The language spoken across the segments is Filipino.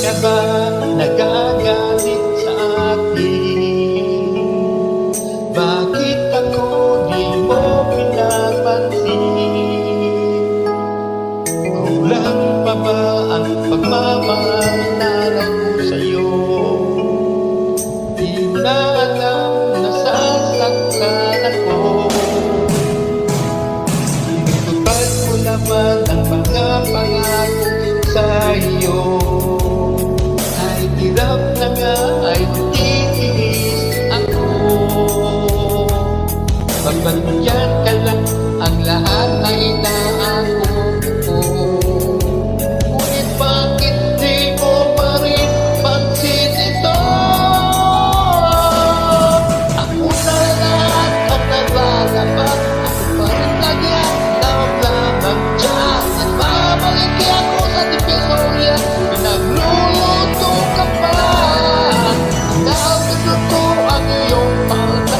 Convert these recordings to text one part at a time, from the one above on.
ka ba nagagalit sa akin? Bakit ako di mo pinapansin? Kulang pa ba ang pagmamahal na ako sa'yo? Di mo na alam, nasasaktan ako. Tinutupad mo naman ang mga pangako sa'yo. Kahit hirap na nga ay titiis ako. Pagbagyan ka lang ang lahat na inaako ko. Ngunit bakit di mo pa rin pansin ito? Ako na lahat ang nalalaba. Ako pa rin lagi ang lamang dyan. At babalik ako sa Divisoria. Pinagluluto ka pa. Dahil gusto ang iyong palda.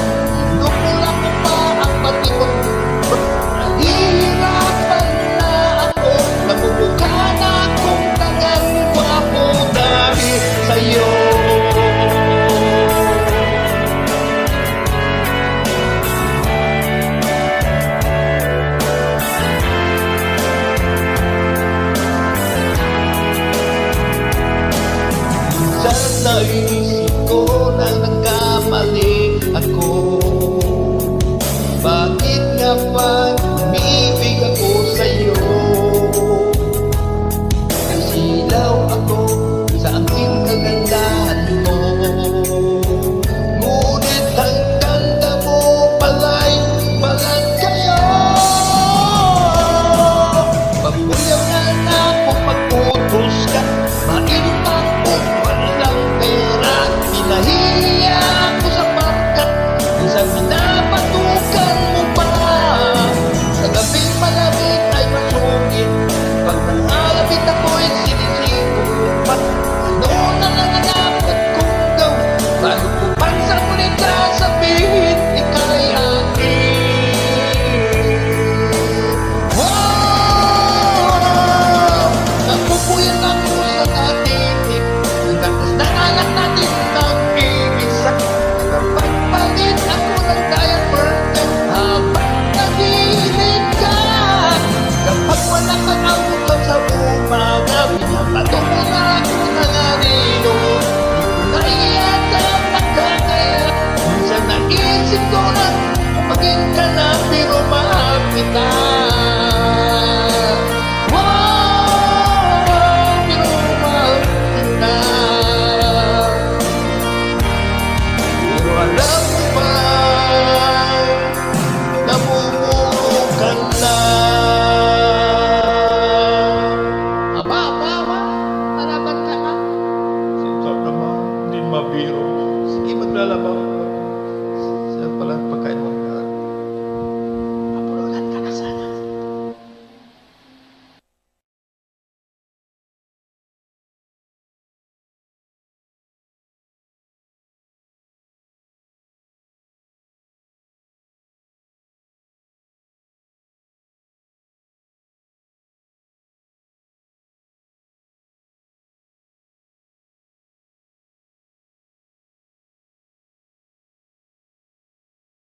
Nukula ko pa ang pati ko. Nahihirapan na ako. Namumukha na akong nagagawa ko dahil sa'yo. Sa naisip ko na nagkamali ako. Bakit nga ba umibig ako sa'yo? Nasilaw ako sa aking kagandahan mo. Ngunit ang ganda mo pala'y balag kayo. Pagbuyaw na ako pag-utos ka. Maintang ko walang pera. Pinahiya ako sa pagkat minsan pinapatukan mo pa. Sa gabing malamig ay masungit. Pag nangalapit ako'y sinisipot pa. Ano na lang ang dapat kong gawin? Bago ko pang sa mulit sasabihin ika'y akin. Wow! Napupuyan ako sa natitik. Nagkakas na anak natin ng iisa. Nagpagpalit ako ng diaper habang nagilig ka. Kapag wala kang abutan sa umaga, binabato mo na ako ng anino. Di ko na iyata nakakaya. Minsan naisip ko lang, maging ka na pero mahal kita.